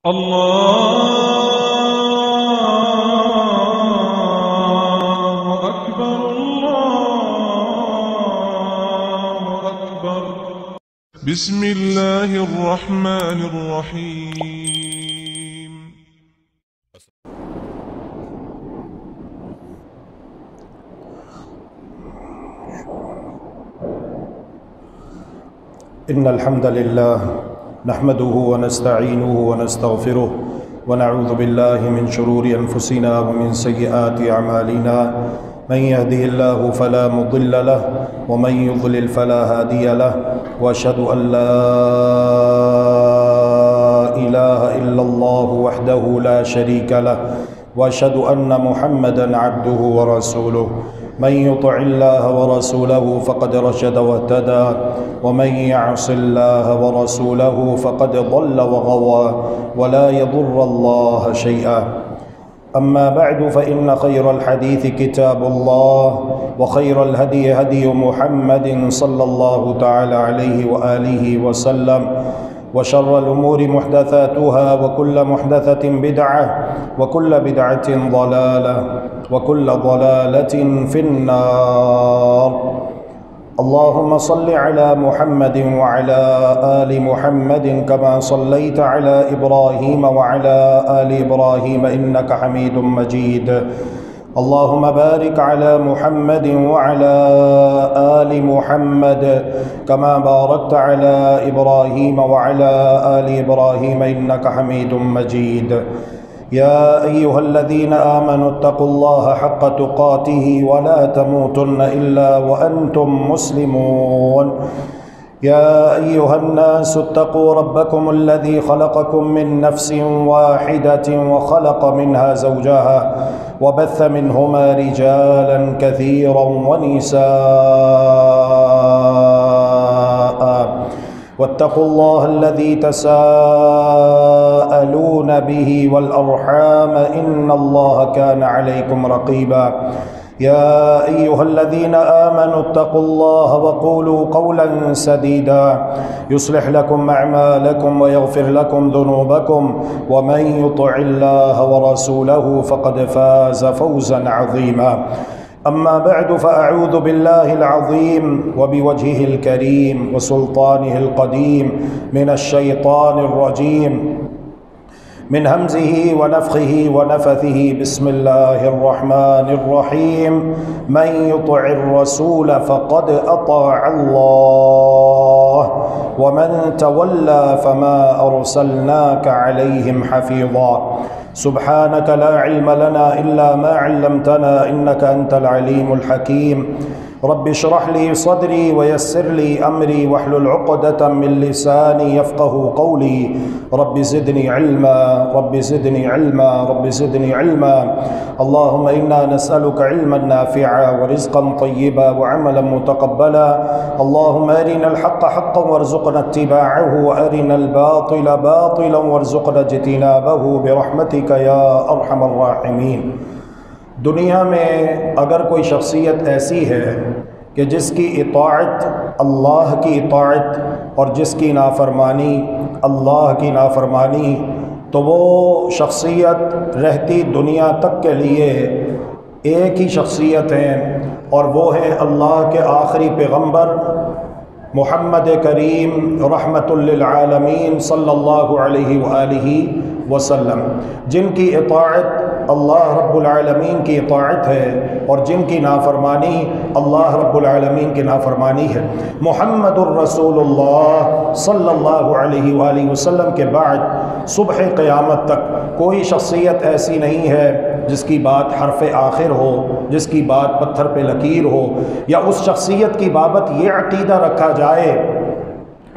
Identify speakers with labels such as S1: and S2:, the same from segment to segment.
S1: الله أكبر الله أكبر بسم الله الرحمن الرحيم
S2: إن الحمد لله نحمده ونستعينه ونستغفره ونعوذ بالله من شرور أنفسنا ومن سيئات أعمالنا من يهده الله فلا مضل له ومن يضلل فلا هادي له وأشهد أن لا إله إلا الله وحده لا شريك له وأشهد أن محمدا عبده ورسوله من يطع الله ورسوله فقد رشد واهتدى ومن يعص الله ورسوله فقد ضل وغوى ولا يضر الله شيئا أما بعد فإن خير الحديث كتاب الله وخير الهدي هدي محمد صلى الله تعالى عليه وآله وسلم وشر الأمور محدثاتها وكل محدثة بدعة وكل بدعة ضلالة وكل ضلالة في النار اللهم صل على محمد وعلى آل محمد كما صليت على إبراهيم وعلى آل إبراهيم إنك حميد مجيد اللهم بارك على محمد وعلى آل محمد كما باركت على إبراهيم وعلى آل إبراهيم إنك حميد مجيد يا أيها الذين آمنوا اتقوا الله حق تقاته ولا تموتن إلا وأنتم مسلمون يا أيها الناس اتقوا ربكم الذي خلقكم من نفس واحدة وخلق منها زوجها وبث منهما رجالا كثيرا ونساء واتقوا الله الذي تساءلون به والأرحام إن الله كان عليكم رقيبا يا أيها الذين آمنوا اتقوا الله وقولوا قولا سديدا يصلح لكم أعمالكم ويغفر لكم ذنوبكم ومن يطع الله ورسوله فقد فاز فوزا عظيما أما بعد فأعوذ بالله العظيم وبوجهه الكريم وسلطانه القديم من الشيطان الرجيم من همزه ونفخه ونفثه بسم الله الرحمن الرحيم من يطع الرسول فقد أطاع الله ومن تولى فما أرسلناك عليهم حفيظا سبحانك لا علم لنا إلا ما علمتنا إنك أنت العليم الحكيم رب اشرح لي صدري ويسر لي أمري واحلل عقدة من لساني يفقه قولي رب زدني علما رب زدني علما رب زدني علما اللهم إنا نسألك علما نافعا ورزقا طيبا وعملا متقبلا اللهم أرنا الحق حقا وارزقنا اتباعه وأرنا الباطل باطلا وارزقنا اجتنابه برحمتك يا أرحم الراحمين دنیا میں اگر کوئی شخصیت ایسی ہے کہ جس کی اطاعت اللہ کی اطاعت اور جس کی نافرمانی اللہ کی نافرمانی، تو وہ شخصیت رہتی دنیا تک کے لیے ایک ہی شخصیت ہے، اور وہ ہے اللہ کے آخری پیغمبر محمد کریم رحمت للعالمین صلی اللہ علیہ وآلہ وسلم، جن کی اطاعت اللہ رب العالمین کی اطاعت ہے اور جن کی نافرمانی اللہ رب العالمین کی نافرمانی ہے۔ محمد الرسول اللہ صلی اللہ علیہ وآلہ وسلم کے بعد صبح قیامت تک کوئی شخصیت ایسی نہیں ہے جس کی بات حرف آخر ہو، جس کی بات پتھر پہ لکیر ہو، یا اس شخصیت کی بابت یہ عقیدہ رکھا جائے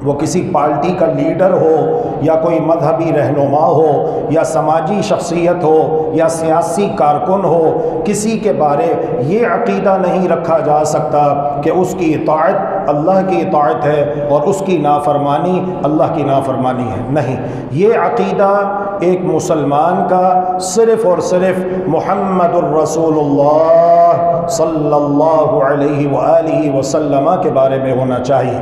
S2: وہ کسی پارٹی کا لیڈر ہو یا کوئی مذہبی رہنما ہو یا سماجی شخصیت ہو یا سیاسی کارکن ہو، کسی کے بارے یہ عقیدہ نہیں رکھا جا سکتا کہ اس کی اطاعت اللہ کی اطاعت ہے اور اس کی نافرمانی اللہ کی نافرمانی ہے۔ نہیں، یہ عقیدہ ایک مسلمان کا صرف اور صرف محمد الرسول اللہ صلی اللہ علیہ وآلہ وسلم کے بارے میں ہونا چاہیے۔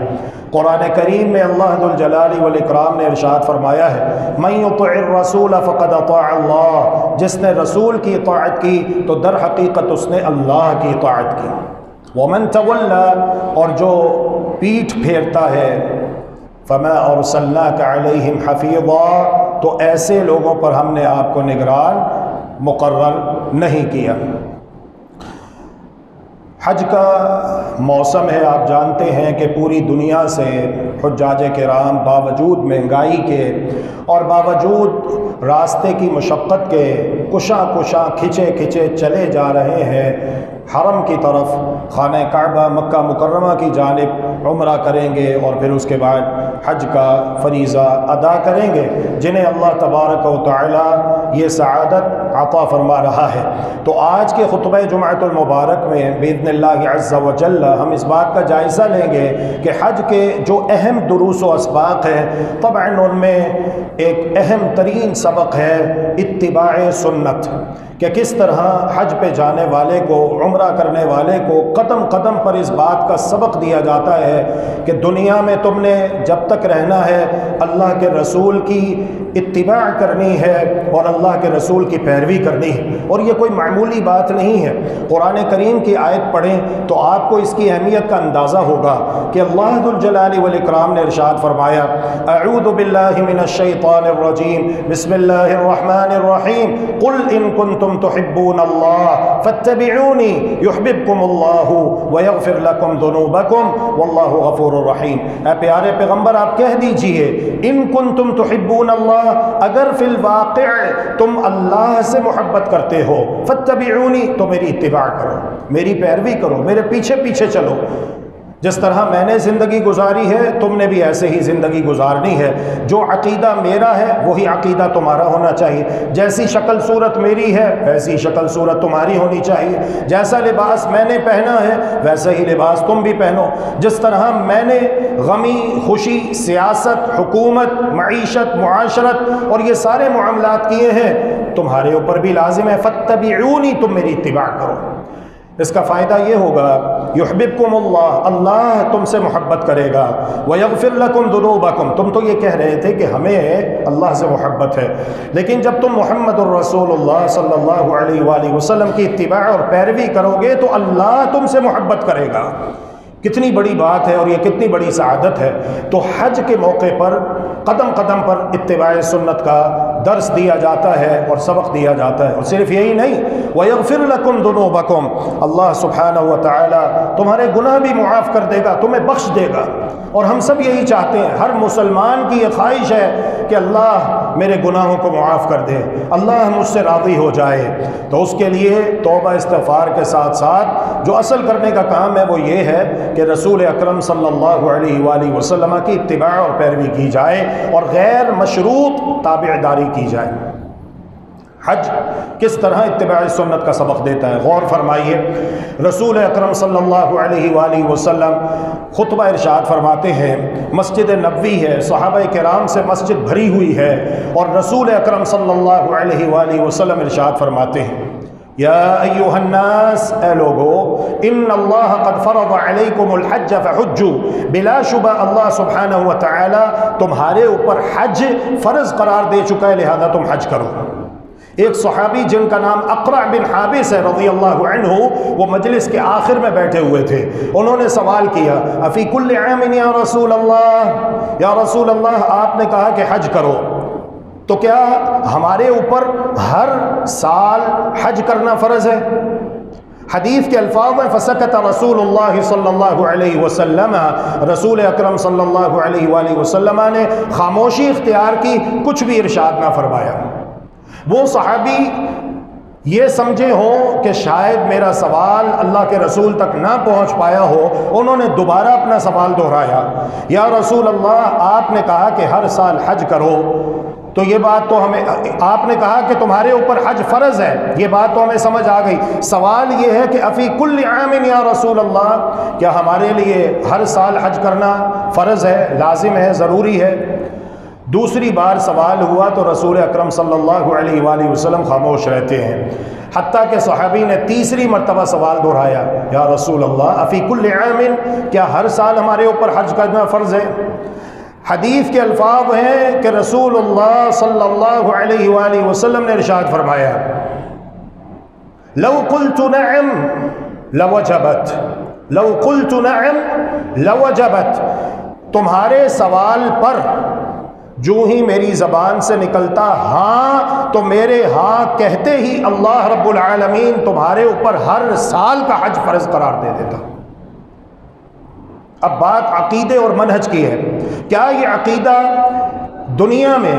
S2: قرآن کریم میں اللہ ذوالجلال والاکرام نے ارشاد فرمایا ہے من یطع الرسول فقد اطاع اللہ، جس نے رسول کی اطاعت کی تو در حقیقت اس نے اللہ کی اطاعت کی۔ ومن تولی، اور جو پیٹھ پھیرتا ہے، فما ارسلناک علیہم حفیظا، تو ایسے لوگوں پر ہم نے آپ کو نگران مقرر نہیں کیا۔ حج کا موسم ہے، آپ جانتے ہیں کہ پوری دنیا سے حجاج کرام باوجود مہنگائی کے اور باوجود راستے کی مشقت کے کشاں کھچے چلے جا رہے ہیں حرم کی طرف، خانہ کعبہ مکہ مکرمہ کی جانب عمرہ کریں گے اور پھر اس کے بعد حج کا فریضہ ادا کریں گے، جنہیں اللہ تبارک و تعالی یہ سعادت عطا فرما رہا ہے۔ تو آج کے خطبہ جمعۃ المبارک میں باذن اللہ عز و جل ہم اس بات کا جائزہ لیں گے کہ حج کے جو اہم دروس و اسباق ہیں، طبعاً ان میں ایک اہم ترین سبق ہے اتباع سنت، کہ کس طرح حج پہ جانے والے کو، عمرہ کرنے والے کو قدم قدم پر اس بات کا سبق دیا جاتا ہے کہ دنیا میں تم نے جب تک رہنا ہے اللہ کے رسول کی اتباع کرنی ہے اور اللہ کے رسول کی پیروی کرنی ہے، اور یہ کوئی معمولی بات نہیں ہے۔ قرآن کریم کی آیت پڑھیں تو آپ کو اس کی اہمیت کا اندازہ ہوگا کہ اللہ ذوالجلال والاکرام نے ارشاد فرمایا اعوذ باللہ من الشیطان الرجیم بسم اللہ الرحمن الرحیم قل ان کنتم تحبون اللہ فاتبعونی یحببکم اللہ ویغفر لکم ذنوبکم واللہ غفور الرحیم۔ اے پیارے پیغمبر آپ کہہ دیجئے ان کنتم تحبون اللہ، اگر فی الواقع تم اللہ سے محبت کرتے ہو، فاتبعونی تو میری اتباع کرو، میری پیروی کرو، میرے پیچھے پیچھے چلو۔ جس طرح میں نے زندگی گزاری ہے تم نے بھی ایسے ہی زندگی گزارنی ہے، جو عقیدہ میرا ہے وہی عقیدہ تمہارا ہونا چاہیے، جیسی شکل صورت میری ہے ویسی شکل صورت تمہاری ہونی چاہیے، جیسا لباس میں نے پہنا ہے ویسا ہی لباس تم بھی پہنو، جس طرح میں نے غمی خوشی سیاست حکومت معیشت معاشرت اور یہ سارے معاملات کیے ہیں تمہارے اوپر بھی لازم ہے، فاتبعونی تم میری اتباع کرو۔ اس کا فائدہ یہ ہوگا یحببکم اللہ، اللہ تم سے محبت کرے گا، ویغفر لکم ذنوبکم، تم تو یہ کہہ رہے تھے کہ ہمیں اللہ سے محبت ہے، لیکن جب تم محمد الرسول اللہ صلی اللہ علیہ وآلہ وسلم کی اتباع اور پیروی کرو گے تو اللہ تم سے محبت کرے گا۔ کتنی بڑی بات ہے اور یہ کتنی بڑی سعادت ہے۔ تو حج کے موقع پر قدم قدم پر اتباع سنت کا درس دیا جاتا ہے اور سبق دیا جاتا ہے، اور صرف یہی نہیں وَيَغْفِرْ لَكُمْ ذُنُوبَكُمْ، اللہ سبحانہ و تعالی تمہارے گناہ بھی معاف کر دے گا، تمہیں بخش دے گا، اور ہم سب یہی چاہتے ہیں، ہر مسلمان کی یہ خواہش ہے کہ اللہ میرے گناہوں کو معاف کر دے، اللہ مجھ سے راضی ہو جائے۔ تو اس کے لیے توبہ استغفار کے ساتھ ساتھ جو اصل کرنے کا کام ہے وہ یہ ہے کہ رسول اکرم صلی اللہ علیہ وآلہ وسلم کی اتباع اور پیروی کی جائے اور غیر مشروط تابعداری کی جائے۔ حج کس طرح اتباع سنت کا سبق دیتا ہے، غور فرمائیے۔ رسول اکرم صلی اللہ علیہ وآلہ وسلم خطبہ ارشاد فرماتے ہیں، مسجد نبوی ہے، صحابہ کرام سے مسجد بھری ہوئی ہے، اور رسول اکرم صلی اللہ علیہ وآلہ وسلم ارشاد فرماتے ہیں یا ایھا الناس، اے لوگو، ان اللہ قد فرض علیکم الحج فحجوا، بلا شبہ اللہ سبحانہ و تعالی تمہارے اوپر حج فرض قرار دے چکا ہے، لہذا تم حج کرو۔ ایک صحابی جن کا نام اقرع بن حابس ہے رضی اللہ عنہ، وہ مجلس کے آخر میں بیٹھے ہوئے تھے، انہوں نے سوال کیا افی کل عام یا رسول اللہ، یا رسول اللہ آپ نے کہا کہ حج کرو، تو کیا ہمارے اوپر ہر سال حج کرنا فرض ہے؟ حدیث کے الفاظ ہیں فسکت رسول اللہ صلی اللہ علیہ وسلم، رسول اکرم صلی اللہ علیہ وآلہ وسلم نے خاموشی اختیار کی، کچھ بھی ارشاد نہ فرمایا۔ وہ صحابی یہ سمجھے ہوں کہ شاید میرا سوال اللہ کے رسول تک نہ پہنچ پایا ہو، انہوں نے دوبارہ اپنا سوال دہرایا، یا رسول اللہ آپ نے کہا کہ ہر سال حج کرو، تو یہ بات تو ہمیں، آپ نے کہا کہ تمہارے اوپر حج فرض ہے، یہ بات تو ہمیں سمجھ آ گئی، سوال یہ ہے کہ افی کل عام یا رسول اللہ، کیا ہمارے لیے ہر سال حج کرنا فرض ہے، لازم ہے، ضروری ہے؟ دوسری بار سوال ہوا تو رسول اکرم صلی اللہ علیہ وآلہ وسلم خاموش رہتے ہیں، حتیٰ کہ صحابی نے تیسری مرتبہ سوال دہرایا، یا رسول اللہ افی کل عام، کیا ہر سال ہمارے اوپر حج کرنا فرض ہے؟ حدیث کے الفاظ ہیں کہ رسول اللہ صلی اللہ علیہ وآلہ وسلم نے ارشاد فرمایا، لو قلت نعم لوجبت، لو قلت نعم لوجبت، تمہارے سوال پر جو ہی میری زبان سے نکلتا ہاں، تو میرے ہاں کہتے ہی اللہ رب العالمین تمہارے اوپر ہر سال کا حج فرض قرار دے دیتا۔ اب بات عقیدے اور منہج کی ہے، کیا یہ عقیدہ دنیا میں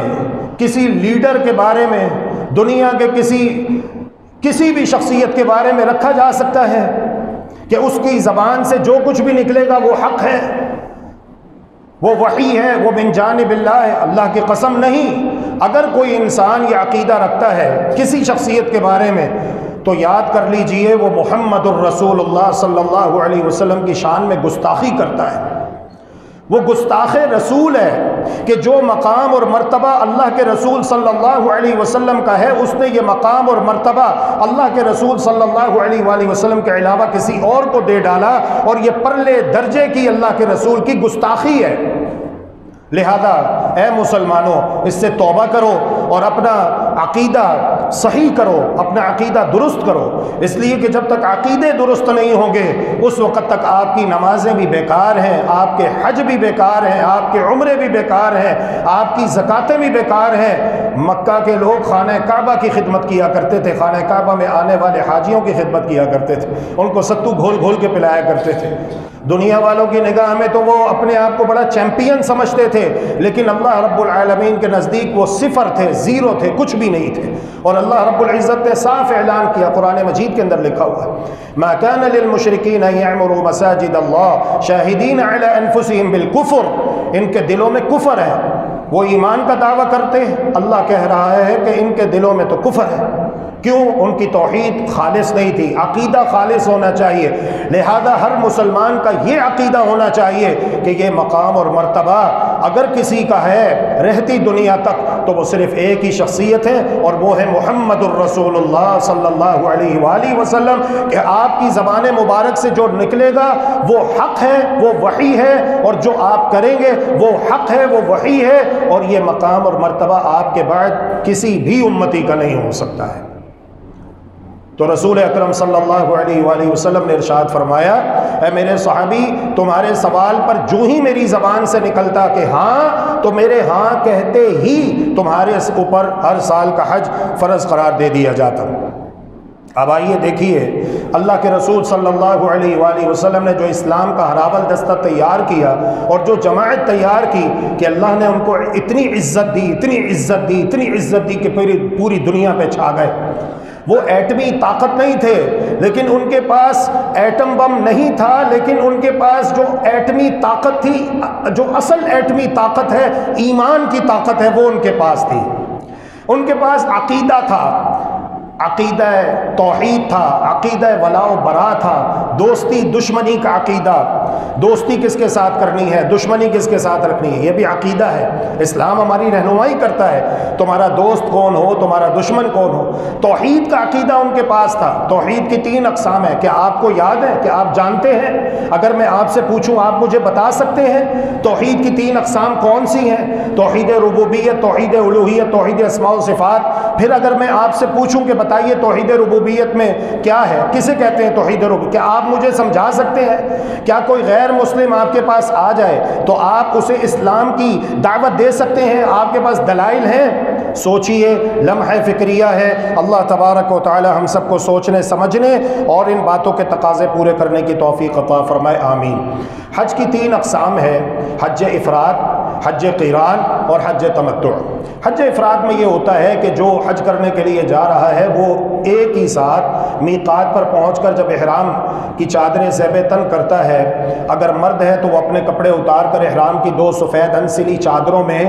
S2: کسی لیڈر کے بارے میں، دنیا کے کسی بھی شخصیت کے بارے میں رکھا جا سکتا ہے کہ اس کی زبان سے جو کچھ بھی نکلے گا وہ حق ہے، وہ وحی ہے، وہ من جانب اللہ ہے؟ اللہ کی قسم نہیں۔ اگر کوئی انسان یہ عقیدہ رکھتا ہے کسی شخصیت کے بارے میں تو یاد کر لیجئے وہ محمد الرسول اللہ صلی اللہ علیہ وسلم کی شان میں گستاخی کرتا ہے، وہ گستاخ رسول ہے کہ جو مقام اور مرتبہ اللہ کے رسول صلی اللہ علیہ وسلم کا ہے، اس نے یہ مقام اور مرتبہ اللہ کے رسول صلی اللہ علیہ وآلہ وسلم کے علاوہ کسی اور کو دے ڈالا، اور یہ پرلے درجے کی اللہ کے رسول کی گستاخی ہے۔ لہذا اے مسلمانوں، اس سے توبہ کرو اور اپنا عقیدہ صحیح کرو، اپنا عقیدہ درست کرو، اس لیے کہ جب تک عقیدے درست نہیں ہوں گے اس وقت تک آپ کی نمازیں بھی بیکار ہیں، آپ کے حج بھی بیکار ہیں، آپ کے عمرے بھی بیکار ہیں، آپ کی زکاتیں بھی بیکار ہیں۔ مکہ کے لوگ خانہ کعبہ کی خدمت کیا کرتے تھے، خانہ کعبہ میں آنے والے حاجیوں کی خدمت کیا کرتے تھے، ان کو ستو گھول گھول کے پلایا کرتے تھے۔ دنیا والوں کی نگاہ میں تو وہ اپنے آپ کو بڑا چیمپئن سمجھتے تھے، لیکن اللہ رب العالمین کے نزدیک وہ صفر تھے، زیرو تھے، کچھ بھی نہیں تھے۔ اور اللہ رب العزت نے صاف اعلان کیا، قرآن مجید کے اندر لکھا ہوا ہے، ما كان للمشرکین ان یعمروا مساجد اللہ شاہدین علی انفسہم بالکفر، ان کے دلوں میں کفر ہے، وہ ایمان کا دعویٰ کرتے ہیں، اللہ کہہ رہا ہے کہ ان کے دلوں میں تو کفر ہے۔ کیوں؟ ان کی توحید خالص نہیں تھی، عقیدہ خالص ہونا چاہیے۔ لہذا ہر مسلمان کا یہ عقیدہ ہونا چاہیے کہ یہ مقام اور مرتبہ اگر کسی کا ہے رہتی دنیا تک تو وہ صرف ایک ہی شخصیت ہے، اور وہ ہے محمد الرسول اللہ صلی اللہ علیہ وآلہ وسلم، کہ آپ کی زبان مبارک سے جو نکلے گا وہ حق ہے، وہ وحی ہے، اور جو آپ کریں گے وہ حق ہے، وہ وحی ہے، اور یہ مقام اور مرتبہ آپ کے بعد کسی بھی امتی کا نہیں ہو سکتا ہے۔ تو رسول اکرم صلی اللہ علیہ وآلہ وسلم نے ارشاد فرمایا، اے میرے صحابی، تمہارے سوال پر جو ہی میری زبان سے نکلتا کہ ہاں، تو میرے ہاں کہتے ہی تمہارے اوپر ہر سال کا حج فرض قرار دے دیا جاتا۔ اب آئیے دیکھیے، اللہ کے رسول صلی اللہ علیہ وآلہ وسلم نے جو اسلام کا ہراول دستہ تیار کیا اور جو جماعت تیار کی کہ اللہ نے ان کو اتنی عزت دی، اتنی عزت دی، اتنی عزت دی کہ پوری دنیا پہ چھا گئے۔ وہ ایٹمی طاقت نہیں تھے، لیکن ان کے پاس ایٹم بم نہیں تھا، لیکن ان کے پاس جو ایٹمی طاقت تھی، جو اصل ایٹمی طاقت ہے، ایمان کی طاقت ہے، وہ ان کے پاس تھی۔ ان کے پاس عقیدہ تھا، عقیدہ توحید تھا، عقیدہ ولاء و براء تھا، دوستی دشمنی کا عقیدہ، دوستی کس کے ساتھ کرنی ہے، دشمنی کس کے ساتھ رکھنی ہے، یہ بھی عقیدہ ہے۔ اسلام ہماری رہنمائی کرتا ہے، تمہارا دوست کون ہو، تمہارا دشمن کون ہو۔ توحید کا عقیدہ ان کے پاس تھا۔ توحید کی 3 اقسام ہیں، کیا آپ کو یاد ہے، کیا آپ جانتے ہیں؟ اگر میں آپ سے پوچھوں آپ مجھے بتا سکتے ہیں توحید کی 3 اقسام کون سی ہیں؟ توحید ربوبیت، توحید الوہیت، توحید اسماء و صفات۔ پھر اگر میں آپ سے پوچھوں کہ بتائیے توحید ربوبیت میں کیا ہے، کسے کہتے ہیں توحید ربوبیت، کیا آپ مجھے سمجھا سکتے ہیں؟ کیا کوئی غیر مسلم آپ کے پاس آ جائے تو آپ اسے اسلام کی دعوت دے سکتے ہیں؟ آپ کے پاس دلائل ہیں؟ سوچئے، لمحہ فکریہ ہے۔ اللہ تبارک و تعالی ہم سب کو سوچنے سمجھنے اور ان باتوں کے تقاضے پورے کرنے کی توفیق عطا فرمائے، آمین۔ حج کی 3 اقسام ہے، حج افراد، حج قران اور حج تمتع۔ حج افراد میں یہ ہوتا ہے کہ جو حج کرنے کے لیے جا رہا ہے وہ ایک ہی ساتھ میقات پر پہنچ کر جب احرام کی چادریں زیب تن کرتا ہے، اگر مرد ہے تو وہ اپنے کپڑے اتار کر احرام کی 2 سفید انسلی چادروں میں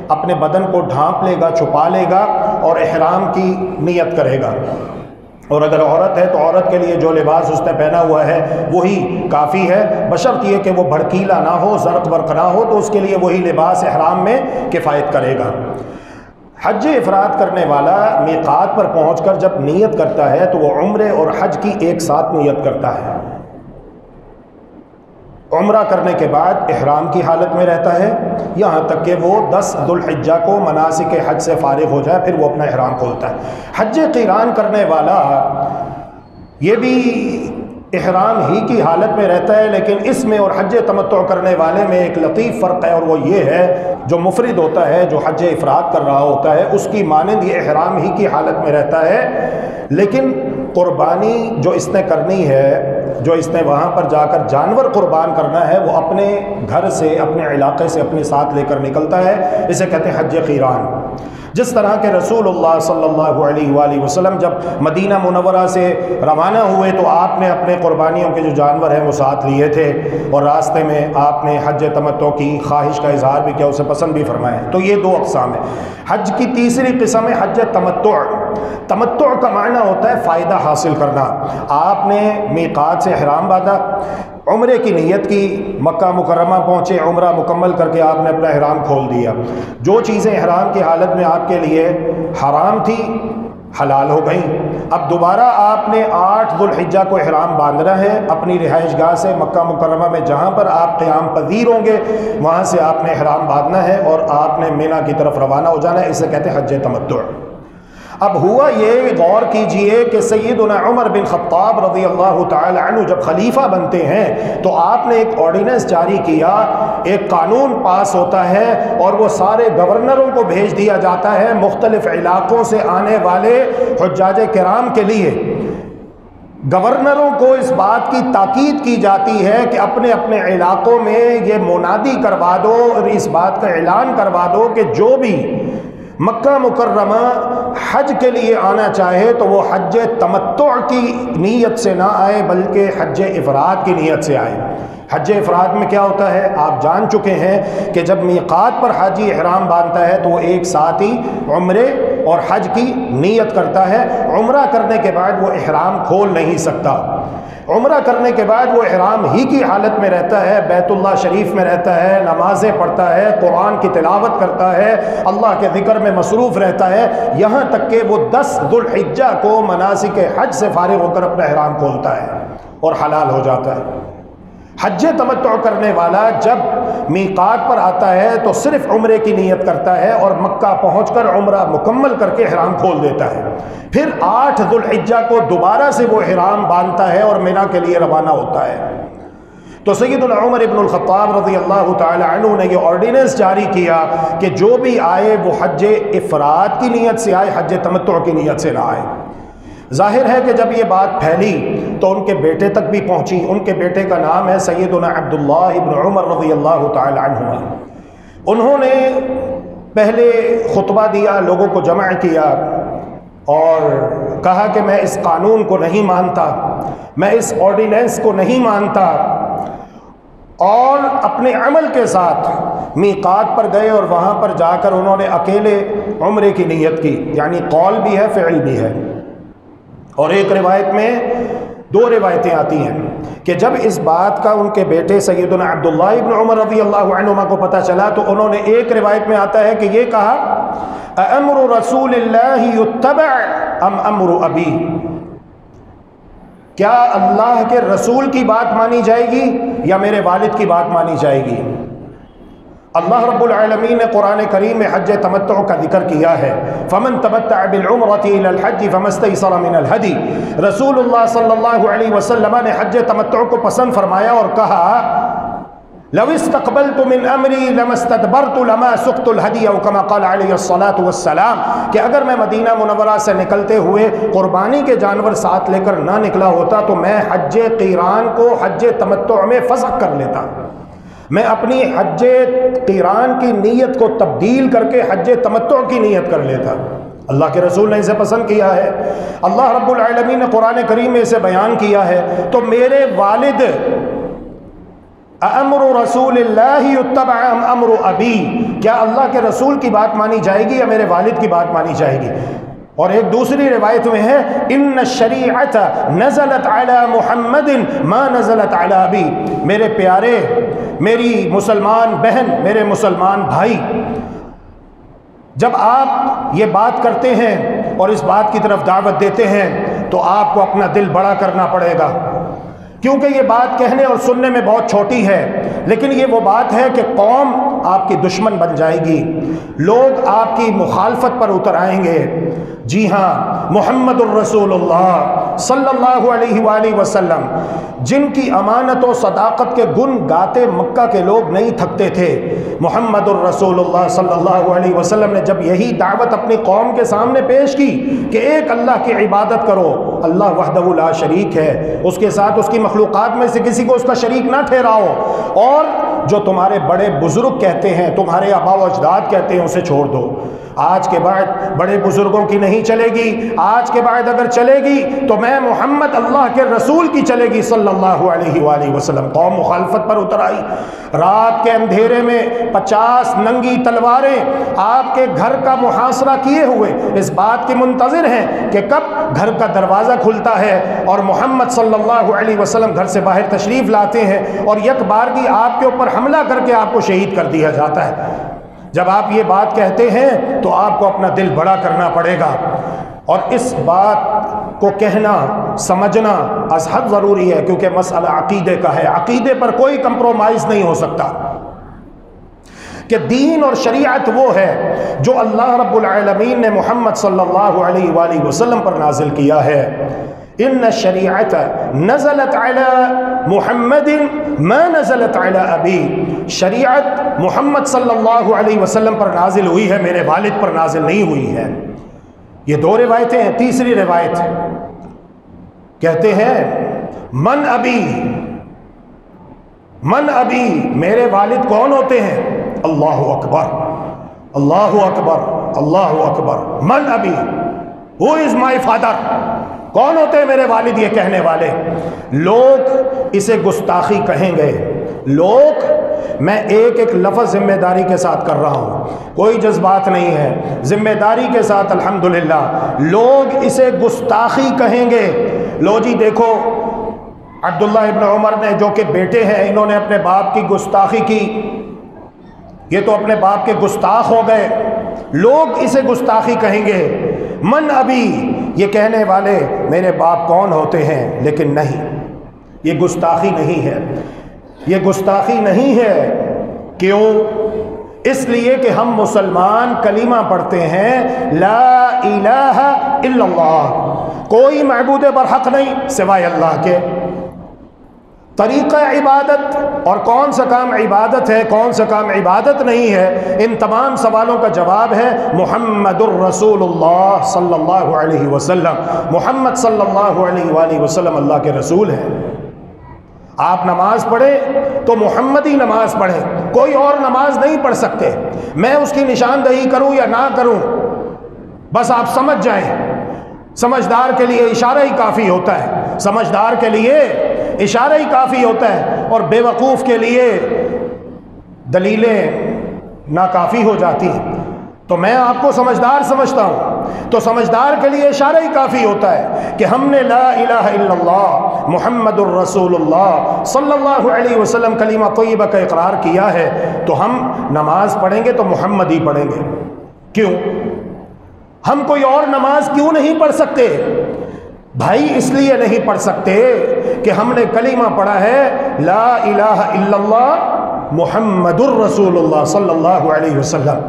S2: اپنے بدن کو ڈھانپ لے گا، چھپا لے گا اور احرام کی نیت کرے گا۔ اور اگر عورت ہے تو عورت کے لیے جو لباس اس نے پہنا ہوا ہے وہی کافی ہے، بشرط یہ کہ وہ بھڑکیلا نہ ہو، زرق برق نہ ہو، تو اس کے لیے وہی لباس احرام میں کفایت کرے گا۔ حج افراد کرنے والا میقات پر پہنچ کر جب نیت کرتا ہے تو وہ عمرے اور حج کی ایک ساتھ نیت کرتا ہے۔ عمرہ کرنے کے بعد احرام کی حالت میں رہتا ہے یہاں تک کہ وہ 10 ذو الحجہ کو مناسک حج سے فارغ ہو جائے، پھر وہ اپنا احرام کھولتا ہے۔ حج قران کرنے والا یہ بھی احرام ہی کی حالت میں رہتا ہے، لیکن اس میں اور حج تمتع کرنے والے میں ایک لطیف فرق ہے، اور وہ یہ ہے جو مفرد ہوتا ہے، جو حج افراد کر رہا ہوتا ہے، اس کی مانند یہ احرام ہی کی حالت میں رہتا ہے، لیکن قربانی جو اس نے کرنی ہے، جو اس نے وہاں پر جا کر جانور قربان کرنا ہے، وہ اپنے گھر سے، اپنے علاقے سے اپنے ساتھ لے کر نکلتا ہے۔ اسے کہتے ہیں حج قران۔ جس طرح کہ رسول اللہ صلی اللہ علیہ وآلہ وسلم جب مدینہ منورہ سے روانہ ہوئے تو آپ نے اپنے قربانیوں کے جو جانور ہیں وہ ساتھ لیے تھے، اور راستے میں آپ نے حج تمتع کی خواہش کا اظہار بھی کیا، اسے پسند بھی فرمایا۔ تو یہ 2 اقسام ہیں۔ حج کی تیسری قسم ہے حج تمتع۔ تمتع کا معنی ہوتا ہے فائدہ حاصل کرنا۔ آپ نے میقات سے احرام باندھا، عمرے کی نیت کی، مکہ مکرمہ پہنچے، عمرہ مکمل کر کے آپ نے اپنا احرام کھول دیا۔ جو چیزیں احرام کی حالت میں آپ کے لیے حرام تھی حلال ہو گئیں۔ اب دوبارہ آپ نے 8 ذو الحجہ کو احرام باندھنا ہے، اپنی رہائش گاہ سے مکہ مکرمہ میں جہاں پر آپ قیام پذیر ہوں گے وہاں سے آپ نے احرام باندھنا ہے اور آپ نے مینا کی طرف روانہ ہو جانا ہے۔ اسے کہتے ہیں حج تمتع۔ اب ہوا یہ، غور کیجئے کہ سیدنا عمر بن خطاب رضی اللہ تعالی عنہ جب خلیفہ بنتے ہیں تو آپ نے ایک آرڈیننس جاری کیا، ایک قانون پاس ہوتا ہے، اور وہ سارے گورنروں کو بھیج دیا جاتا ہے مختلف علاقوں سے آنے والے حجاج کرام کے لیے۔ گورنروں کو اس بات کی تاکید کی جاتی ہے کہ اپنے اپنے علاقوں میں یہ منادی کروا دو اور اس بات کا اعلان کروا دو کہ جو بھی مکہ مکرمہ حج کے لیے آنا چاہے تو وہ حج تمتع کی نیت سے نہ آئے بلکہ حج افراد کی نیت سے آئے۔ حج افراد میں کیا ہوتا ہے آپ جان چکے ہیں کہ جب میقات پر حاجی احرام باندھتا ہے تو وہ ایک ساتھ ہی عمرے اور حج کی نیت کرتا ہے۔ عمرہ کرنے کے بعد وہ احرام کھول نہیں سکتا۔ عمرہ کرنے کے بعد وہ احرام ہی کی حالت میں رہتا ہے، بیت اللہ شریف میں رہتا ہے، نمازیں پڑھتا ہے، قرآن کی تلاوت کرتا ہے، اللہ کے ذکر میں مصروف رہتا ہے، یہاں تک کہ وہ 10 ذو الحجہ کو مناسک حج سے فارغ ہو کر اپنا احرام کھولتا ہے اور حلال ہو جاتا ہے۔ حج تمتع کرنے والا جب میقات پر آتا ہے تو صرف عمرے کی نیت کرتا ہے اور مکہ پہنچ کر عمرہ مکمل کر کے احرام کھول دیتا ہے۔ پھر 8 ذو الحجہ کو دوبارہ سے وہ احرام باندھتا ہے اور مینا کے لیے روانہ ہوتا ہے۔ تو سیدنا عمر ابن الخطاب رضی اللہ تعالی عنہ نے یہ آرڈیننس جاری کیا کہ جو بھی آئے وہ حج افراد کی نیت سے آئے، حج تمتع کی نیت سے نہ آئے۔ ظاہر ہے کہ جب یہ بات پھیلی تو ان کے بیٹے تک بھی پہنچی۔ ان کے بیٹے کا نام ہے سیدنا عبداللہ ابن عمر رضی اللہ تعالی عنہما۔ انہوں نے پہلے خطبہ دیا، لوگوں کو جمع کیا اور کہا کہ میں اس قانون کو نہیں مانتا، میں اس آرڈیننس کو نہیں مانتا، اور اپنے عمل کے ساتھ میقات پر گئے اور وہاں پر جا کر انہوں نے اکیلے عمرے کی نیت کی، یعنی قول بھی ہے فعل بھی ہے۔ اور ایک روایت میں 2 روایتیں آتی ہیں کہ جب اس بات کا ان کے بیٹے سیدنا عبداللہ ابن عمر رضی اللہ عنہما کو پتہ چلا تو انہوں نے ایک روایت میں آتا ہے کہ یہ کہا امر رسول اللہ اتباع ام امر ابی، کیا اللہ کے رسول کی بات مانی جائے گی یا میرے والد کی بات مانی جائے گی؟ اللہ رب العالمین نے قرآن کریم میں حج تمتع کا ذکر کیا ہے، فمن تمتع بالعمرۃ الی الحج فما استیسر من الہدی۔ رسول اللہ صلی اللہ علیہ وسلم نے حج تمتع کو پسند فرمایا اور کہا لو استقبلت من امری لما استدبرت لما سقت الہدی، او کما قال علیہ الصلاۃ والسلام، کہ اگر میں مدینہ منورہ سے نکلتے ہوئے قربانی کے جانور ساتھ لے کر نہ نکلا ہوتا تو میں حج قیران کو حج تمتع میں فسخ کر لیتا، میں اپنی حج قیران کی نیت کو تبدیل کر کے حج تمتع کی نیت کر لیتا۔ اللہ کے رسول نے اسے پسند کیا ہے، اللہ رب العالمین نے قرآن کریم میں اسے بیان کیا ہے۔ تو میرے والد امر رسول اللہ اتبع ام امر ابی، کیا اللہ کے رسول کی بات مانی جائے گی یا میرے والد کی بات مانی جائے گی؟ اور ایک دوسری روایت میں ہے ان الشریعت نزلت علی محمد ما نزلت علی ابی، میرے پیارے، میری مسلمان بہن، میرے مسلمان بھائی، جب آپ یہ بات کرتے ہیں اور اس بات کی طرف دعوت دیتے ہیں تو آپ کو اپنا دل بڑا کرنا پڑے گا، کیونکہ یہ بات کہنے اور سننے میں بہت چھوٹی ہے، لیکن یہ وہ بات ہے کہ قوم آپ کی دشمن بن جائے گی، لوگ آپ کی مخالفت پر اتر آئیں گے۔ جی ہاں، محمد الرسول اللہ صلی اللہ علیہ وآلہ وسلم جن کی امانت و صداقت کے گن گاتے مکہ کے لوگ نہیں تھکتے تھے، محمد الرسول اللہ صلی اللہ علیہ وسلم نے جب یہی دعوت اپنی قوم کے سامنے پیش کی کہ ایک اللہ کی عبادت کرو، اللہ وحدہ لا شریک ہے، اس کے ساتھ اس کی مخلوقات میں سے کسی کو اس کا شریک نہ ٹھہراؤ، اور جو تمہارے بڑے بزرگ کہتے ہیں، تمہارے آبا و اجداد کہتے ہیں، اسے چھوڑ دو۔ آج کے بعد بڑے بزرگوں کی نہیں چلے گی، آج کے بعد اگر چلے گی تو میں محمد اللہ کے رسول کی چلے گی صلی اللہ علیہ وآلہ وسلم۔ قوم مخالفت پر اتر آئی، رات کے اندھیرے میں 50 ننگی تلواریں آپ کے گھر کا محاصرہ کیے ہوئے اس بات کی منتظر ہیں کہ کب گھر کا دروازہ کھلتا ہے اور محمد صلی اللہ علیہ وسلم گھر سے باہر تشریف لاتے ہیں اور یک بارگی آپ کے اوپر حملہ کر کے آپ کو شہید کر دیا جاتا ہے۔ جب آپ یہ بات کہتے ہیں تو آپ کو اپنا دل بڑا کرنا پڑے گا، اور اس بات کو کہنا سمجھنا از حد ضروری ہے، کیونکہ مسئلہ عقیدے کا ہے، عقیدے پر کوئی کمپرومائز نہیں ہو سکتا کہ دین اور شریعت وہ ہے جو اللہ رب العالمین نے محمد صلی اللہ علیہ وآلہ وسلم پر نازل کیا ہے۔ ان الشریعت نزلت علی محمد ما نزلت علی ابی، شریعت محمد صلی اللہ علیہ وسلم پر نازل ہوئی ہے، میرے والد پر نازل نہیں ہوئی ہے۔ یہ دو روایتیں ہیں۔ تیسری روایت کہتے ہیں من ابی، من ابی، میرے والد کون ہوتے ہیں؟ اللہ اکبر، اللہ اکبر، اللہ اکبر۔ من ابی، who is my father، کون ہوتے ہیں میرے والد؟ یہ کہنے والے لوگ اسے گستاخی کہیں گے، لوگ، میں ایک ایک لفظ ذمہ داری کے ساتھ کر رہا ہوں، کوئی جذبات نہیں ہے، ذمہ داری کے ساتھ الحمدللہ، لوگ اسے گستاخی کہیں گے۔ لو جی دیکھو، عبداللہ ابن عمر نے جو کہ بیٹے ہیں، انہوں نے اپنے باپ کی گستاخی کی، یہ تو اپنے باپ کے گستاخ ہو گئے، لوگ اسے گستاخی کہیں گے۔ من ابی، یہ کہنے والے میرے باپ کون ہوتے ہیں، لیکن نہیں، یہ گستاخی نہیں ہے، یہ گستاخی نہیں ہے۔ کیوں؟ اس لیے کہ ہم مسلمان کلمہ پڑھتے ہیں لا الہ الا اللہ، کوئی معبود برحق نہیں سوائے اللہ کے۔ طریقہ عبادت اور کون سا کام عبادت ہے، کون سا کام عبادت نہیں ہے، ان تمام سوالوں کا جواب ہے محمد الرسول اللہ صلی اللہ علیہ وسلم۔ محمد صلی اللہ علیہ وآلہ وسلم اللہ کے رسول ہیں۔ آپ نماز پڑھیں تو محمدی نماز پڑھیں، کوئی اور نماز نہیں پڑھ سکتے۔ میں اس کی نشاندہی کروں یا نہ کروں، بس آپ سمجھ جائیں، سمجھدار کے لیے اشارہ ہی کافی ہوتا ہے، سمجھدار کے لیے اشارہ ہی کافی ہوتا ہے، اور بے وقوف کے لیے دلیلیں ناکافی ہو جاتی ہیں۔ تو میں آپ کو سمجھدار سمجھتا ہوں، تو سمجھدار کے لیے اشارہ ہی کافی ہوتا ہے کہ ہم نے لا الہ الا اللہ محمد الرسول اللہ صلی اللہ علیہ وسلم کلمہ طیبہ کا اقرار کیا ہے، تو ہم نماز پڑھیں گے تو محمد ہی پڑھیں گے۔ کیوں؟ ہم کوئی اور نماز کیوں نہیں پڑھ سکتے؟ بھائی اس لیے نہیں پڑھ سکتے کہ ہم نے کلمہ پڑھا ہے لا الہ الا اللہ محمد الرسول اللہ صلی اللہ علیہ وسلم،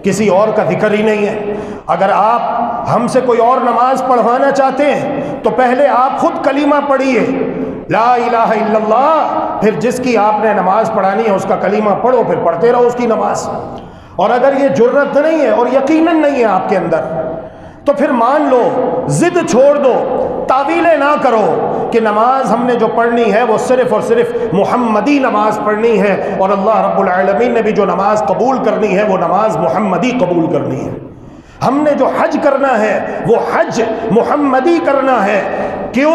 S2: کسی اور کا ذکر ہی نہیں ہے۔ اگر آپ ہم سے کوئی اور نماز پڑھوانا چاہتے ہیں تو پہلے آپ خود کلمہ پڑھیے لا الہ الا اللہ، پھر جس کی آپ نے نماز پڑھانی ہے اس کا کلمہ پڑھو، پھر پڑھتے رہو اس کی نماز۔ اور اگر یہ جرت نہیں ہے اور یقیناً نہیں ہے آپ کے اندر، تو پھر مان لو، ضد چھوڑ دو، تعویلیں نہ کرو کہ نماز ہم نے جو پڑھنی ہے وہ صرف اور صرف محمدی نماز پڑھنی ہے، اور اللہ رب العالمین نے بھی جو نماز قبول کرنی ہے وہ نماز محمدی قبول کرنی ہے۔ ہم نے جو حج کرنا ہے وہ حج محمدی کرنا ہے۔ کیوں؟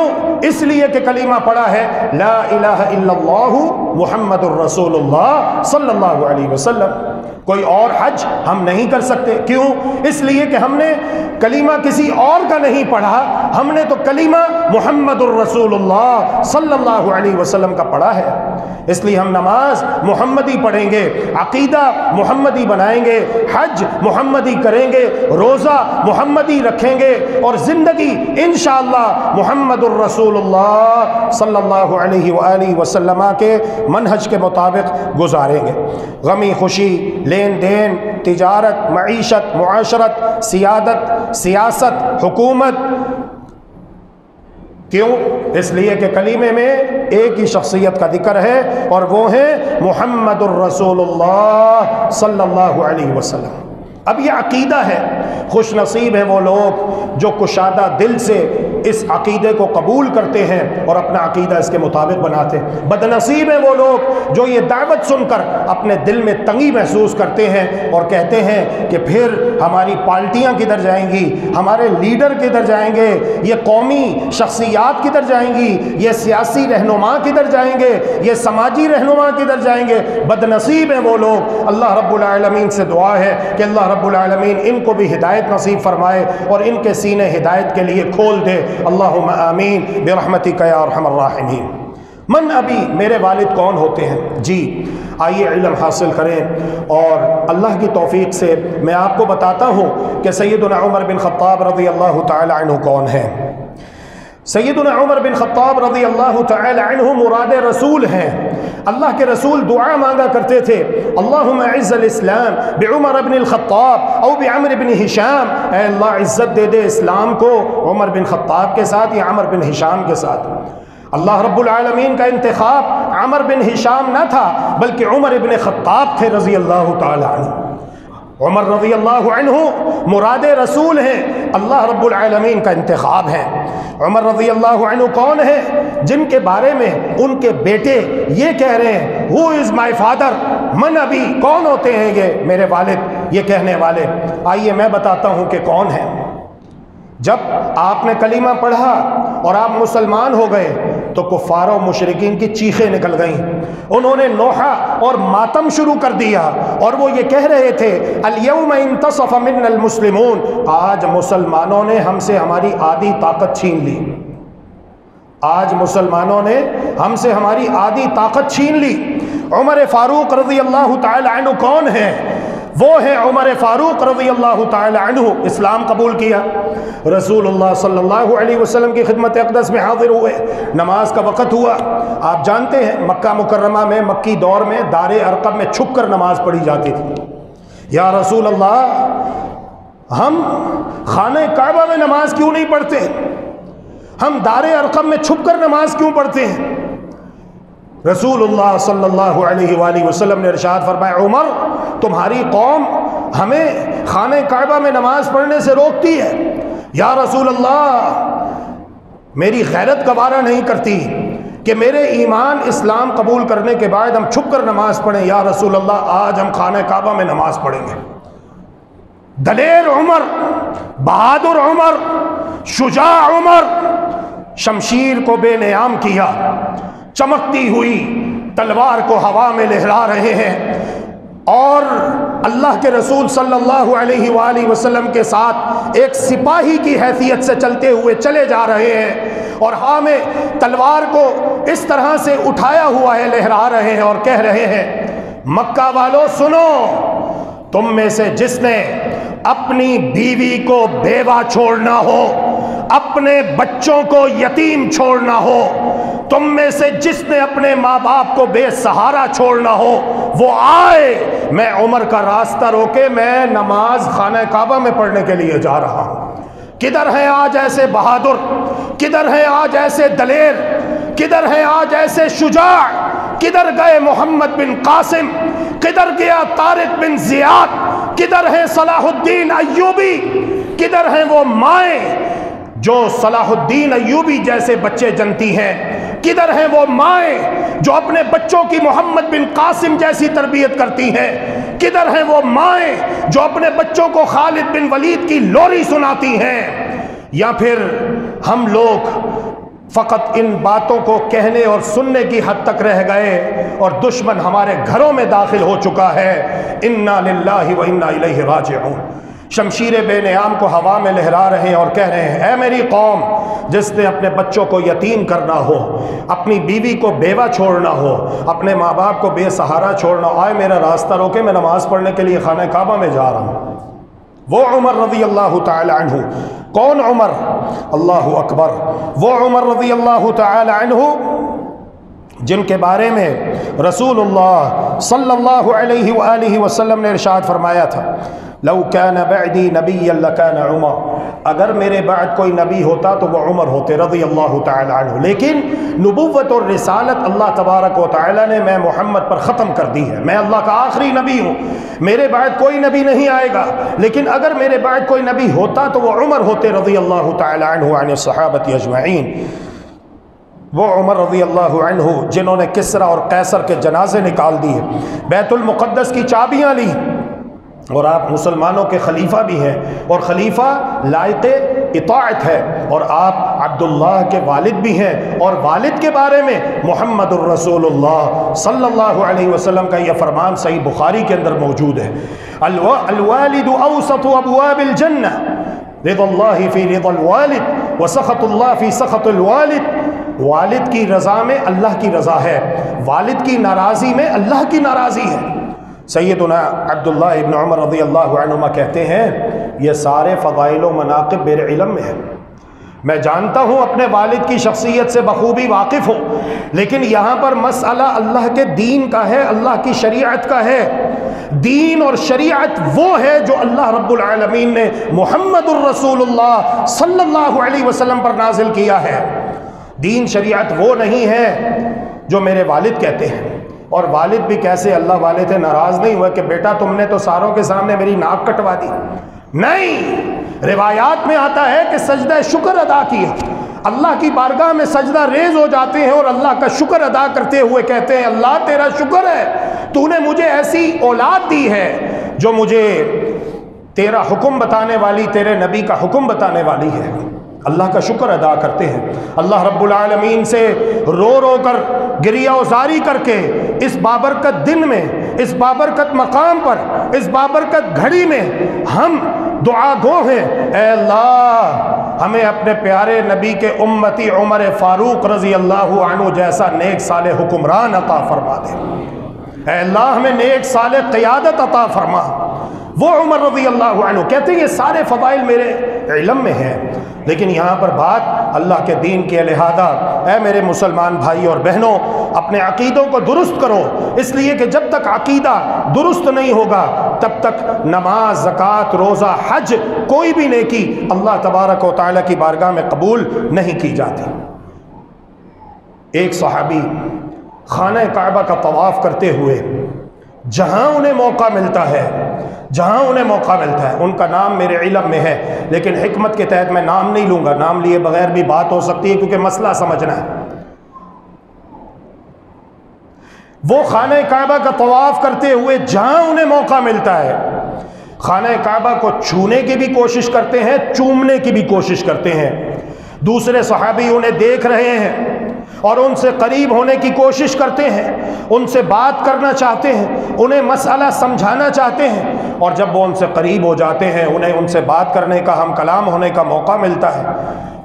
S2: اس لیے کہ کلمہ پڑھا ہے لا الہ الا اللہ محمد الرسول اللہ صلی اللہ علیہ وسلم۔ کوئی اور حج ہم نہیں کر سکتے. کیوں؟ اس لیے کہ ہم نے کلمہ کسی اور کا نہیں پڑھا، ہم نے تو کلمہ محمد الرسول اللہ صلی اللہ علیہ وسلم کا پڑھا ہے. اس لیے ہم نماز محمدی پڑھیں گے، عقیدہ محمدی بنائیں گے، حج محمدی کریں گے، روزہ محمدی رکھیں گے، اور زندگی انشاءاللہ محمد الرسول اللہ صلی اللہ علیہ وآلہ وسلم کے منہج کے مطابق گزاریں گے. غمی خوشی، لین دین، تجارت، معیشت، معاشرت، سیادت، سیاست، حکومت. کیوں؟ اس لیے کہ کلمے میں ایک ہی شخصیت کا ذکر ہے، اور وہ ہے محمد الرسول اللہ صلی اللہ علیہ وسلم. اب یہ عقیدہ ہے. خوش نصیب ہیں وہ لوگ جو کشادہ دل سے اس عقیدے کو قبول کرتے ہیں اور اپنا عقیدہ اس کے مطابق بناتے ہیں. بد نصیب ہیں وہ لوگ جو یہ دعوت سن کر اپنے دل میں تنگی محسوس کرتے ہیں اور کہتے ہیں کہ پھر ہماری پارٹیاں کدھر جائیں گی، ہمارے لیڈر کدھر جائیں گے، یہ قومی شخصیات کدھر جائیں گی، یہ سیاسی رہنما کدھر جائیں گے، یہ سماجی رہنما کدھر جائیں گے. بد نصیب ہیں وہ لوگ. اللہ رب العالمین سے دعا ہے کہ اللہ رب العالمین ان کو بھی ہدایت نصیب فرمائے اور ان کے سینے ہدایت کے لیے کھول دے. اللہم آمین برحمتک یا ارحم الراحمین. من ابی، میرے والد کون ہوتے ہیں؟ جی آئیے علم حاصل کریں، اور اللہ کی توفیق سے میں آپ کو بتاتا ہوں کہ سیدنا عمر بن خطاب رضی اللہ تعالی عنہ کون ہیں. سیدنا عمر بن خطاب رضی اللہ تعالی عنہ مراد رسول ہیں. اللہ کے رسول دعا مانگا کرتے تھے، اللہم اعز الاسلام بعمر بن الخطاب او بعمر بن ہشام. اے اللہ عزت دے دے اسلام کو عمر بن خطاب کے ساتھ یا عمر بن ہشام کے ساتھ. اللہ رب العالمین کا انتخاب عمر بن ہشام نہ تھا بلکہ عمر بن خطاب تھے رضی اللہ تعالی عنہ. عمر رضی اللہ عنہ مراد رسول ہیں، اللہ رب العالمین کا انتخاب ہے. عمر رضی اللہ عنہ کون ہیں؟ جن کے بارے میں ان کے بیٹے یہ کہہ رہے ہیں who is my father، من ابی، کون ہوتے ہیں یہ میرے والد، یہ کہنے والے. آئیے میں بتاتا ہوں کہ کون ہیں. جب آپ نے کلمہ پڑھا اور آپ مسلمان ہو گئے تو کفار و مشرکین کی چیخیں نکل گئیں. انہوں نے نوحہ اور ماتم شروع کر دیا اور وہ یہ کہہ رہے تھے الیوم انتصف منا المسلمون، آج مسلمانوں نے ہم سے ہماری آدھی طاقت چھین لی. آج مسلمانوں نے ہم سے ہماری آدھی طاقت چھین لی. عمر فاروق رضی اللہ تعالی عنہ کون ہیں؟ وہ ہیں عمر فاروق رضی اللہ تعالی عنہ. اسلام قبول کیا، رسول اللہ صلی اللہ علیہ وسلم کی خدمت اقدس میں حاضر ہوئے، نماز کا وقت ہوا. آپ جانتے ہیں مکہ مکرمہ میں مکی دور میں دار ارقم میں چھپ کر نماز پڑھی جاتی تھی. یا رسول اللہ، ہم خانہ کعبہ میں نماز کیوں نہیں پڑھتے؟ ہم دار ارقم میں چھپ کر نماز کیوں پڑھتے ہیں؟ رسول اللہ صلی اللہ علیہ وآلہ وسلم نے ارشاد فرمایا عمر، تمہاری قوم ہمیں خانہ کعبہ میں نماز پڑھنے سے روکتی ہے. یا رسول اللہ، میری غیرت گوارا نہیں کرتی کہ میرے ایمان اسلام قبول کرنے کے بعد ہم چھپ کر نماز پڑھیں. یا رسول اللہ، آج ہم خانہ کعبہ میں نماز پڑھیں گے. دلیر عمر، بہادر عمر، شجاع عمر شمشیر کو بے نیام کیا، چمکتی ہوئی تلوار کو ہوا میں لہرا رہے ہیں اور اللہ کے رسول صلی اللہ علیہ وآلہ وسلم کے ساتھ ایک سپاہی کی حیثیت سے چلتے ہوئے چلے جا رہے ہیں اور ہاں میں تلوار کو اس طرح سے اٹھایا ہوا ہے، لہرا رہے ہیں اور کہہ رہے ہیں مکہ والو سنو، تم میں سے جس نے اپنی بیوی کو بیوہ چھوڑنا ہو، اپنے بچوں کو یتیم چھوڑنا ہو، تم میں سے جس نے اپنے ماں باپ کو بے سہارا چھوڑنا ہو، وہ آئے، میں عمر کا راستہ روکے، میں نماز خانہ کعبہ میں پڑھنے کے لیے جا رہا ہوں. کدھر ہیں آج ایسے بہادر؟ کدھر ہیں آج ایسے دلیر؟ کدھر ہیں آج ایسے شجاع؟ کدھر گئے محمد بن قاسم؟ کدھر گیا طارق بن زیاد؟ کدھر ہیں صلاح الدین ایوبی؟ کدھر ہیں وہ مائیں جو صلاح الدین ایوبی جیسے بچے جنتی ہیں؟ کدھر ہیں وہ مائیں جو اپنے بچوں کی محمد بن قاسم جیسی تربیت کرتی ہیں؟ کدھر ہیں وہ مائیں جو اپنے بچوں کو خالد بن ولید کی لوری سناتی ہیں؟ یا پھر ہم لوگ فقط ان باتوں کو کہنے اور سننے کی حد تک رہ گئے اور دشمن ہمارے گھروں میں داخل ہو چکا ہے۔ انا للہ و انا الیہ راجعون۔ شمشیر بے نیام کو ہوا میں لہرا رہے ہیں اور کہہ رہے ہیں، اے میری قوم، جس نے اپنے بچوں کو یتیم کرنا ہو، اپنی بیوی کو بیوہ چھوڑنا ہو، اپنے ماں باپ کو بے سہارا چھوڑنا ہو، آئے میرا راستہ روکے، میں نماز پڑھنے کے لیے خانہ کعبہ میں جا رہا ہوں۔ وہ عمر رضی اللہ تعالی عنہ، کون عمر؟ اللہ اکبر، وہ عمر رضی اللہ تعالی عنہ جن کے بارے میں رسول اللہ صلی اللہ علیہ وآلہ وسلم نے ارشاد فرمایا تھا، لو کان بعدی نبی لکان عمر، اگر میرے بعد کوئی نبی ہوتا تو وہ عمر ہوتے رضی اللہ تعالی عنہ، لیکن نبوت اور رسالت اللہ تبارک و تعالی نے میں محمد پر ختم کر دی ہے، میں اللہ کا آخری نبی ہوں، میرے بعد کوئی نبی نہیں آئے گا، لیکن اگر میرے بعد کوئی نبی ہوتا تو وہ عمر ہوتے رضی اللہ تعالی عنہ عن الصحابہ اجمعین۔ وہ عمر رضی اللہ عنہ جنہوں نے کسریٰ اور قیصر کے جنازے نکال دیے، بیت المقدس کی چابیاں لی، اور آپ مسلمانوں کے خلیفہ بھی ہیں اور خلیفہ لائق اطاعت ہے، اور آپ عبداللہ کے والد بھی ہیں، اور والد کے بارے میں محمد الرسول اللہ صلی اللہ علیہ وسلم کا یہ فرمان صحیح بخاری کے اندر موجود ہے، الوالد اوسط ابواب الجنہ، رضا اللہ فی رضا الوالد وسخط اللہ فی سخط الوالد، والد کی رضا میں اللہ کی رضا ہے، والد کی ناراضی میں اللہ کی ناراضی ہے۔ سیدنا عبداللہ ابن عمر رضی اللہ عنہما کہتے ہیں، یہ سارے فضائل و مناقب میرے علم میں ہیں، میں جانتا ہوں، اپنے والد کی شخصیت سے بخوبی واقف ہوں، لیکن یہاں پر مسئلہ اللہ کے دین کا ہے، اللہ کی شریعت کا ہے۔ دین اور شریعت وہ ہے جو اللہ رب العالمین نے محمد الرسول اللہ صلی اللہ علیہ وسلم پر نازل کیا ہے۔ دین شریعت وہ نہیں ہے جو میرے والد کہتے ہیں، اور والد بھی کیسے اللہ والے تھے، ناراض نہیں ہوئے کہ بیٹا تم نے تو ساروں کے سامنے میری ناک کٹوا دی، نہیں، روایات میں آتا ہے کہ سجدہ شکر ادا کیا، اللہ کی بارگاہ میں سجدہ ریز ہو جاتے ہیں اور اللہ کا شکر ادا کرتے ہوئے کہتے ہیں، اللہ تیرا شکر ہے، تو نے مجھے ایسی اولاد دی ہے جو مجھے تیرا حکم بتانے والی، تیرے نبی کا حکم بتانے والی ہے۔ اللہ کا شکر ادا کرتے ہیں، اللہ رب العالمین سے رو رو کر گریہ وزاری کر کے اس بابرکت دن میں، اس بابرکت مقام پر، اس بابرکت گھڑی میں ہم دعا گو ہیں، اے اللہ ہمیں اپنے پیارے نبی کے امتی عمر فاروق رضی اللہ عنہ جیسا نیک صالح حکمران عطا فرما دے، اے اللہ ہمیں نیک صالح قیادت عطا فرما۔ وہ عمر رضی اللہ عنہ کہتے ہیں یہ سارے فضائل میرے علم میں ہیں، لیکن یہاں پر بات اللہ کے دین کے لہذا اے میرے مسلمان بھائی اور بہنوں، اپنے عقیدوں کو درست کرو، اس لیے کہ جب تک عقیدہ درست نہیں ہوگا تب تک نماز، زکوٰۃ، روزہ، حج، کوئی بھی نیکی اللہ تبارک و تعالیٰ کی بارگاہ میں قبول نہیں کی جاتی۔ ایک صحابی خانہ کعبہ کا طواف کرتے ہوئے جہاں انہیں موقع ملتا ہے، جہاں انہیں موقع ملتا ہے، ان کا نام میرے علم میں ہے، لیکن حکمت کے تحت میں نام نہیں لوں گا، نام لیے بغیر بھی بات ہو سکتی ہے کیونکہ مسئلہ سمجھنا ہے۔ وہ خانہ کعبہ کا طواف کرتے ہوئے جہاں انہیں موقع ملتا ہے، خانہ کعبہ کو چھونے کی بھی کوشش کرتے ہیں، چومنے کی بھی کوشش کرتے ہیں۔ دوسرے صحابی انہیں دیکھ رہے ہیں اور ان سے قریب ہونے کی کوشش کرتے ہیں، ان سے بات کرنا چاہتے ہیں، انہیں مسئلہ سمجھانا چاہتے ہیں، اور جب وہ ان سے قریب ہو جاتے ہیں، انہیں ان سے بات کرنے کا، ہم کلام ہونے کا موقع ملتا ہے،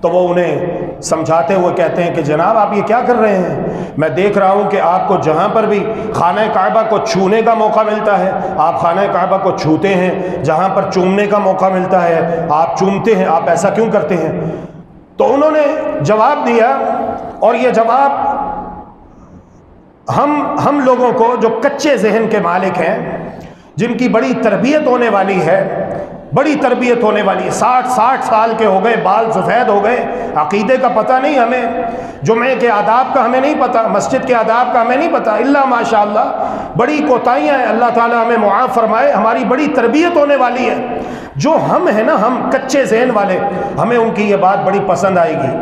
S2: تو وہ انہیں سمجھاتے ہوئے کہتے ہیں کہ جناب آپ یہ کیا کر رہے ہیں؟ میں دیکھ رہا ہوں کہ آپ کو جہاں پر بھی خانہ کعبہ کو چھونے کا موقع ملتا ہے آپ خانہ کعبہ کو چھوتے ہیں، جہاں پر چومنے کا موقع ملتا ہے آپ چومتے ہیں، آپ ایسا کیوں کرتے ہیں؟ تو انہوں نے جواب دیا، اور یہ جواب ہم لوگوں کو جو کچے ذہن کے مالک ہیں، جن کی بڑی تربیت ہونے والی ہے، بڑی تربیت ہونے والی ہے، 60 سال کے ہو گئے، بال سفید ہو گئے، عقیدے کا پتہ نہیں ہمیں، جمعے کے آداب کا ہمیں نہیں پتہ، مسجد کے آداب کا ہمیں نہیں پتہ، اللہ ماشاءاللہ بڑی کوتاہیاں ہیں، اللہ تعالی ہمیں معاف فرمائے، ہماری بڑی تربیت ہونے والی ہے۔ جو ہم ہیں نا، ہم کچے ذہن والے، ہمیں ان کی یہ بات بڑی پسند آئے گی،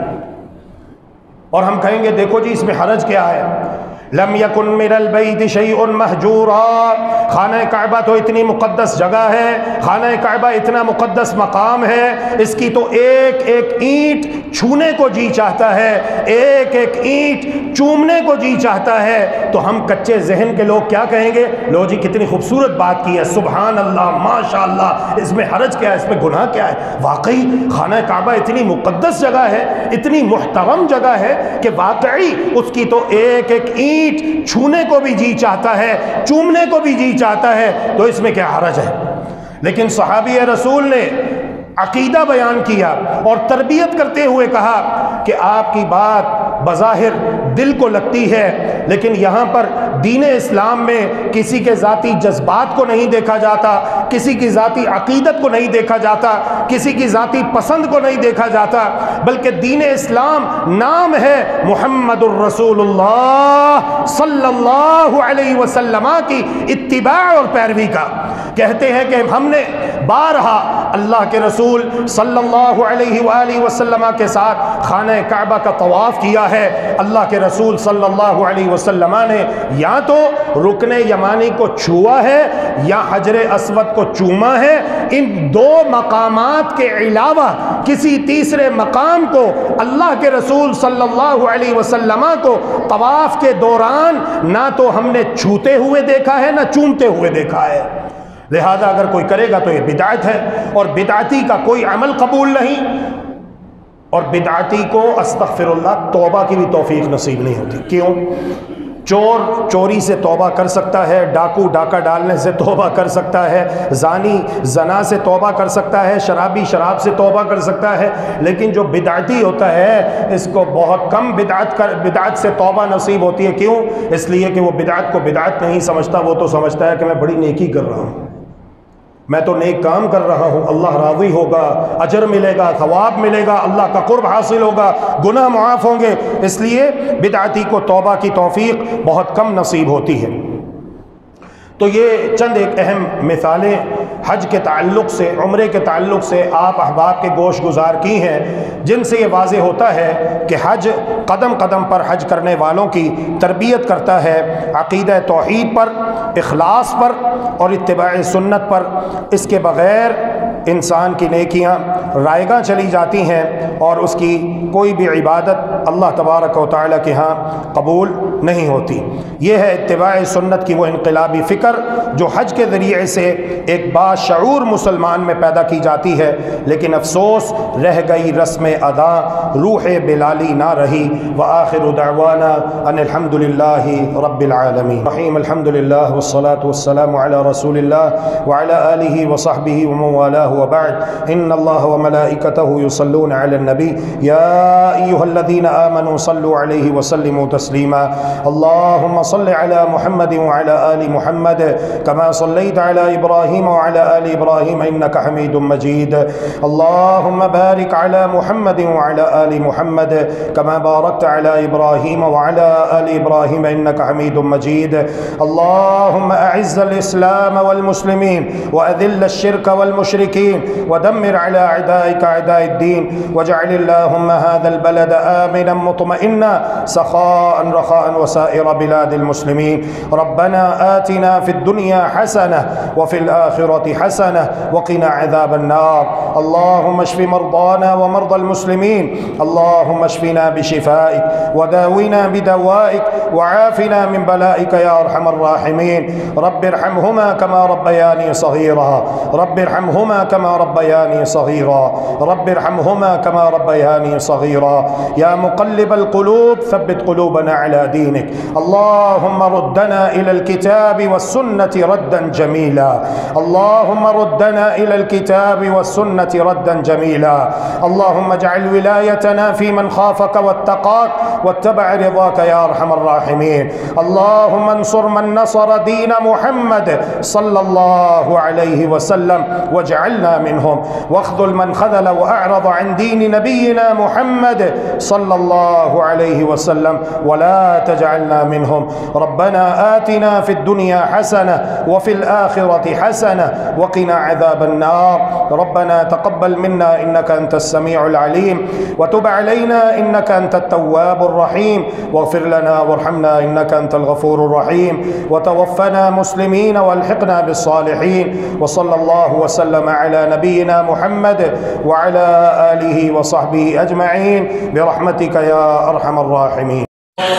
S2: اور ہم کہیں گے دیکھو جی اس میں حرج کیا ہے، لم یکن من البیت شیء مہجورا، خانہ کعبہ تو اتنی مقدس جگہ ہے، خانہ کعبہ اتنا مقدس مقام ہے، اس کی تو ایک ایک اینٹ چھونے کو جی چاہتا ہے، ایک ایک اینٹ چومنے کو جی چاہتا ہے، تو ہم کچے ذہن کے لوگ کیا کہیں گے؟ لو جی کتنی خوبصورت بات کی ہے، سبحان اللہ، ماشاء اللہ، اس میں حرج کیا ہے، اس میں گناہ کیا ہے؟ واقعی خانہ کعبہ اتنی مقدس جگہ ہے، اتنی محترم جگہ ہے کہ واقعی اس کی تو ایک ایک اینٹ چھونے کو بھی جی چاہتا ہے، چومنے کو بھی جی چاہتا ہے، تو اس میں کیا حرج ہے؟ لیکن صحابی رسول نے عقیدہ بیان کیا اور تربیت کرتے ہوئے کہا کہ آپ کی بات بظاہر دل کو لگتی ہے، لیکن یہاں پر دین اسلام میں کسی کے ذاتی جذبات کو نہیں دیکھا جاتا، کسی کی ذاتی عقیدت کو نہیں دیکھا جاتا، کسی کی ذاتی پسند کو نہیں دیکھا جاتا، بلکہ دین اسلام نام ہے محمد الرسول اللہ صلی اللہ علیہ وسلم کی اتباع اور پیروی کا۔ کہتے ہیں کہ ہم نے بارہا اللہ کے رسول صلی اللہ علیہ وآلہ وسلم کے ساتھ خانہ کعبہ کا طواف کیا ہے، اللہ کے رسول صلی اللہ علیہ وسلم نے یا تو رکن یمانی کو چھوا ہے یا حجر اسود کو چوما ہے، ان دو مقامات کے علاوہ کسی تیسرے مقام کو اللہ کے رسول صلی اللہ علیہ وسلم کو طواف کے دوران نہ تو ہم نے چھوتے ہوئے دیکھا ہے نہ چومتے ہوئے دیکھا ہے۔ لہذا اگر کوئی کرے گا تو یہ بدعت ہے، اور بدعتی کا کوئی عمل قبول نہیں، اور بدعتی کو استغفر اللہ توبہ کی بھی توفیق نصیب نہیں ہوتی۔ کیوں؟ چور چوری سے توبہ کر سکتا ہے، ڈاکو ڈاکہ ڈالنے سے توبہ کر سکتا ہے، زانی زنا سے توبہ کر سکتا ہے، شرابی شراب سے توبہ کر سکتا ہے، لیکن جو بدعتی ہوتا ہے اس کو بہت کم بدعت سے توبہ نصیب ہوتی ہے۔ کیوں؟ اس لیے کہ وہ بدعت کو بدعت نہیں سمجھتا، وہ تو سمجھتا ہے کہ میں بڑی نیکی کر رہا ہوں، میں تو نیک کام کر رہا ہوں، اللہ راضی ہوگا، اجر ملے گا، ثواب ملے گا، اللہ کا قرب حاصل ہوگا، گناہ معاف ہوں گے، اس لیے بدعتی کو توبہ کی توفیق بہت کم نصیب ہوتی ہے۔ تو یہ چند ایک اہم مثالیں حج کے تعلق سے، عمرے کے تعلق سے آپ احباب کے گوش گزار کی ہیں، جن سے یہ واضح ہوتا ہے کہ حج قدم قدم پر حج کرنے والوں کی تربیت کرتا ہے عقیدہ توحید پر، اخلاص پر اور اتباع سنت پر۔ اس کے بغیر انسان کی نیکیاں رائگاں چلی جاتی ہیں اور اس کی کوئی بھی عبادت اللہ تبارک و تعالیٰ کے ہاں قبول نہیں ہوتی۔ یہ ہے اتباع سنت کی وہ انقلابی فکر جو حج کے ذریعے سے ایک باشعور مسلمان میں پیدا کی جاتی ہے، لیکن افسوس رہ گئی رسم ادا، روح بلالی نہ رہی۔ وآخر دعوانا ان الحمد للہ رب العالمین رحیم۔ الحمد للہ والصلاة والسلام علی رسول اللہ وعلی آلہ وصحبہ ومن والاه وبعد ان اللہ وملائکتہ یصلون علی النبی یا ایہا الذین آمنوا صلوا علیہ وسلموا تسلیما۔ اللہم صل علی محمد وعلی آل محمد كما صليت على إبراهيم وعلى آل إبراهيم إنك حميد مجيد۔ اللهم بارك على محمد وعلى آل محمد كما باركت على إبراهيم وعلى آل إبراهيم إنك حميد مجيد۔ اللهم أعز الإسلام والمسلمين وأذل الشرك والمشركين ودمر على أعدائك أعداء الدين، واجعل اللهم هذا البلد آمنا مطمئنا سخاء رخاء وسائر بلاد المسلمين۔ ربنا آتنا في الدنيا حسنة وفي الآخرة حسنة وقنا عذاب النار۔ اللهم اشف مرضانا ومرضى المسلمين، اللهم اشفنا بشفائك وداونا بدوائك وعافنا من بلائك يا أرحم الراحمين۔ رب ارحمهما كما ربياني صغيرا، رب ارحمهما كما ربياني صغيرا، رب ارحمهما كما ربياني صغيرا۔ يا مقلب القلوب ثبت قلوبنا على دينك، اللهم ردنا إلى الكتاب والسنة ردا جميلا، اللهم ردنا إلى الكتاب والسنة ردا جميلا۔ اللهم اجعل ولايتنا في من خافك واتقاك واتبع رضاك يا أرحم الراحمين۔ اللهم انصر من نصر دين محمد صلى الله عليه وسلم واجعلنا تجعلنا منهم، واخذل من خذل وأعرض عن دين نبينا محمد صلى الله عليه وسلم ولا تجعلنا منهم. ربنا آتنا في الدنيا حسنة وفي الآخرة حسنة وقنا عذاب النار. ربنا تقبل منا إنك أنت السميع العليم، وتب علينا إنك أنت التواب الرحيم، واغفر لنا وارحمنا إنك أنت الغفور الرحيم، وتوفنا مسلمين والحقنا بالصالحين. وصلى الله وسلم على نبينا محمد وعلى آله وصحبه أجمعين برحمتك يا أرحم الراحمين.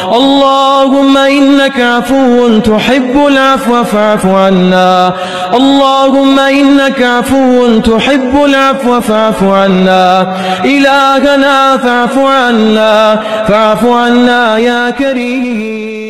S3: اللهم إنك عفو تحب العفو فاعف عنا. اللهم إنك عفو تحب العفو فاعف عنا. إلهنا فاعف عنا، فاعف عنا يا كريم.